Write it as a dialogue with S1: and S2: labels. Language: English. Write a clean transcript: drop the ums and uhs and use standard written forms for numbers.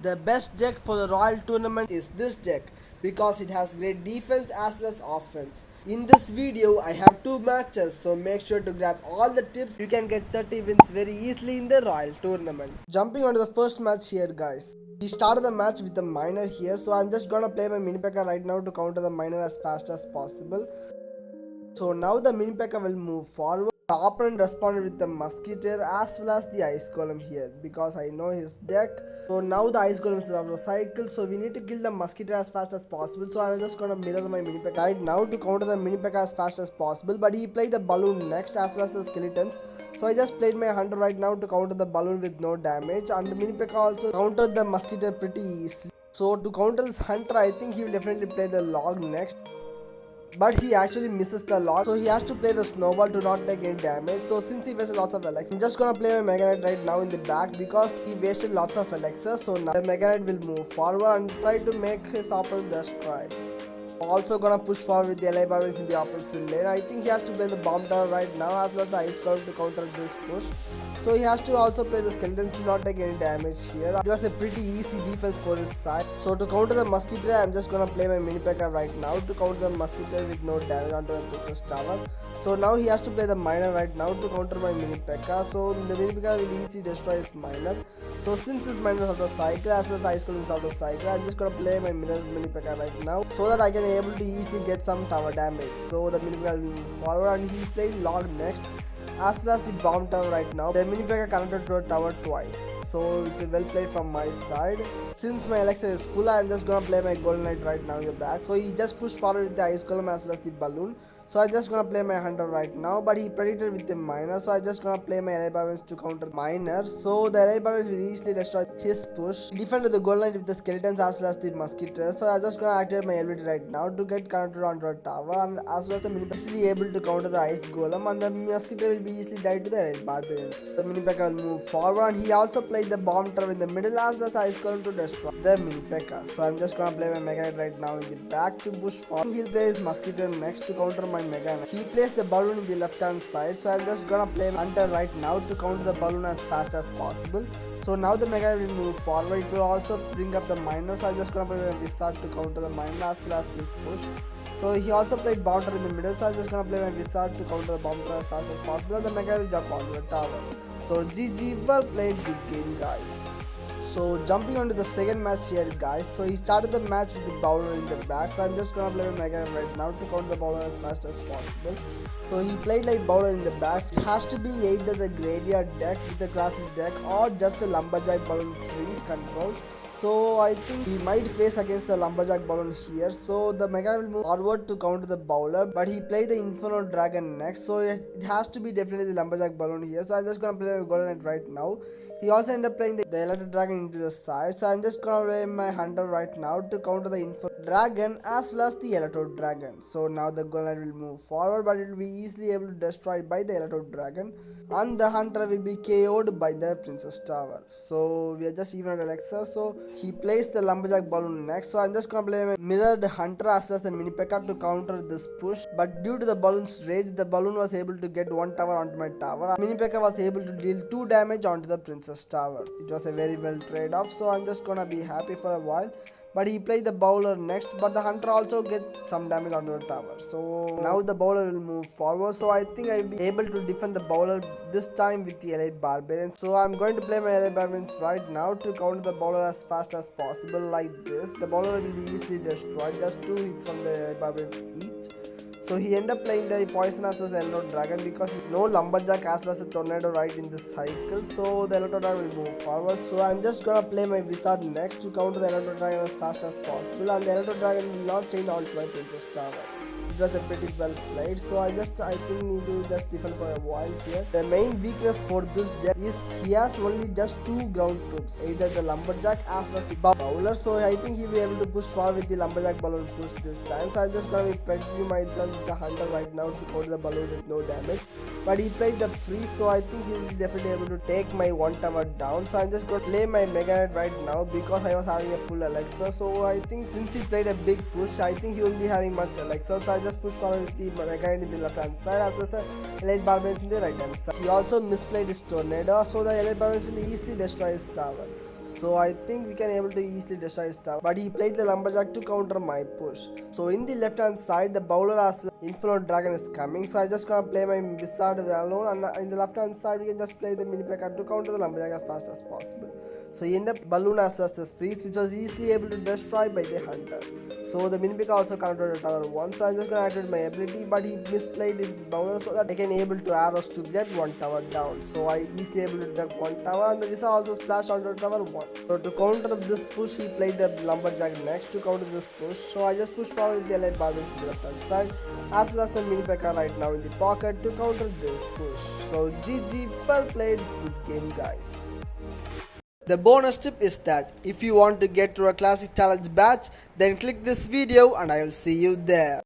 S1: The best deck for the Royal tournament is this deck because it has great defense as well as offense. In this video I have two matches, so make sure to grab all the tips. You can get 30 wins very easily in the Royal tournament. Jumping onto the first match here guys. We started the match with the miner here, so I'm just gonna play my mini P.E.K.K.A right now to counter the miner as fast as possible. So now the mini P.E.K.K.A will move forward. The opponent responded with the musketeer as well as the ice golem here because I know his deck. So now the ice golem is out of cycle, so we need to kill the musketeer as fast as possible. So I'm just gonna mirror my mini P.E.K.K.A right now to counter the mini P.E.K.K.A as fast as possible. But he played the balloon next as well as the skeletons. So I just played my hunter right now to counter the balloon with no damage, and the mini P.E.K.K.A also countered the musketeer pretty easily. So to counter this hunter, I think he will definitely play the log next. But he actually misses the lot, so he has to play the snowball to not take any damage. So since he wasted lots of elixirs, I'm just gonna play my Mega Knight right now in the back because he wasted lots of elixirs. So now the Mega Knight will move forward and try to make his opponent just cry. Also gonna push forward with the LA Barbarians in the opposite lane. I think he has to play the bomb tower right now as well as the ice golem to counter this push. So he has to also play the skeletons to not take any damage here. It was a pretty easy defense for his side. So to counter the musketeer, I'm just gonna play my mini P.E.K.K.A right now to counter the musketeer with no damage onto my princess tower. So now he has to play the miner right now to counter my mini P.E.K.K.A. So the mini P.E.K.K.A will easily destroy his miner. So since his miner is out of cycle as well as the ice golem is out of cycle, I'm just gonna play my mini P.E.K.K.A right now so that I can able to easily get some tower damage. So the mini P.E.K.K.A will move forward and he played log next as well as the bomb tower right now. The mini P.E.K.K.A connected to a tower twice, so it's a well played from my side. Since my elixir is full, I'm just gonna play my golden knight right now in the back. So he just pushed forward with the ice golem as well as the balloon. So I'm just gonna play my hunter right now, but he predicted with the miner, so I'm just gonna play my LA Barbarians to counter miner. So the LA Barbarians will easily destroy his push. He defended the golden knight with the skeletons as well as the musketeer. So I'm just gonna activate my ability right now to get connected onto a tower, and as well as the mini easily able to counter the ice golem, and the musketeer will be easily died to the LA Barbarians. The mini P.E.K.K.A will move forward, and he also played the bomb tower in the middle as well as the ice golem to destroy the mini P.E.K.K.A. So I'm just gonna play my Mega Knight right now in the back to push forward. He'll play his musketeer next to counter my Mega Knight. He plays the balloon in the left hand side, so I'm just gonna play hunter right now to counter the balloon as fast as possible. So now the Mega Knight will move forward. It will also bring up the miner, so I'm just gonna play my wizard to counter the miner as well as this push. So he also played bomber in the middle, so I'm just gonna play my wizard to counter the bomber as fast as possible, and the Mega Knight will jump onto the tower. So GG, well played, good game guys. So jumping on to the second match here guys. So he started the match with the bowler in the back, so I'm just gonna play my Mega Knight right now to counter the bowler as fast as possible. So he played like bowler in the back. It has to be either the graveyard deck with the classic deck or just the lumberjack balloon freeze control. So I think he might face against the lumberjack balloon here. So the Mega will move forward to counter the bowler, but he played the inferno dragon next, so it has to be definitely the lumberjack balloon here. So I'm just gonna play my golden knight right now. He also ended up playing the electric dragon into the side, so I'm just gonna play my hunter right now to counter the inferno dragon as well as the electro dragon. So now the golden knight will move forward, but it will be easily able to destroy by the electro dragon, and the hunter will be KO'd by the princess tower. So we are just even at elixir. So he plays the lumberjack balloon next, so I'm just gonna play my mirrored hunter as well as the mini P.E.K.K.A to counter this push. But due to the balloon's rage, the balloon was able to get one tower onto my tower. Mini P.E.K.K.A was able to deal 2 damage onto the princess tower. It was a very well trade off, so I'm just gonna be happy for a while. But he played the bowler next, but the hunter also gets some damage onto the tower. So now the bowler will move forward, so I think I'll be able to defend the bowler this time with the elite barbarians. So I'm going to play my elite barbarians right now to counter the bowler as fast as possible like this. The bowler will be easily destroyed, just 2 hits from the elite barbarians each. So he ended up playing the poison as well as the electro dragon because no lumberjack as well as a tornado right in this cycle. So the electro dragon will move forward. So I'm just gonna play my wizard next to counter the electro dragon as fast as possible, and the electro dragon will not chain onto my princess tower. It was a pretty well played, so I think need to just defend for a while here. The main weakness for this deck is he has only just 2 ground troops, either the lumberjack as well as the bowler. So I think he'll be able to push forward with the lumberjack balloon push this time. So I'm just gonna be protecting myself with the hunter right now to counter the balloon with no damage. But he played the freeze, so I think he will be definitely able to take my 1 tower down. So I'm just gonna play my Mega Knight right now because I was having a full elixir. So I think since he played a big push, I think he will be having much elixir. So I just push forward with the Mega Knight in the left hand side as well as the elite barbarians in the right hand side. He also misplayed his tornado, so the elite barbarians will easily destroy his tower. So I think we can able to easily destroy his tower. But he played the lumberjack to counter my push. So in the left hand side, the bowler as well, Inferno Dragon is coming. So I just gonna play my wizard alone, and in the left hand side we can just play the mini packer to counter the lumberjack as fast as possible. So he ended up balloon as well as the freeze, which was easily able to destroy by the hunter. So the mini picker also countered the tower once. So I'm just gonna activate my ability, but he misplayed his bowler so that I can able to arrows to get one tower down. So I easily able to get one tower, and the Visa also splashed onto the tower once. So to counter this push, he played the lumberjack next to counter this push. So I just pushed forward with the allied barbarians to the left hand side, as well as the mini picker right now in the pocket to counter this push. So GG, well played, good game guys. The bonus tip is that if you want to get to a classic challenge batch, then click this video and I will see you there.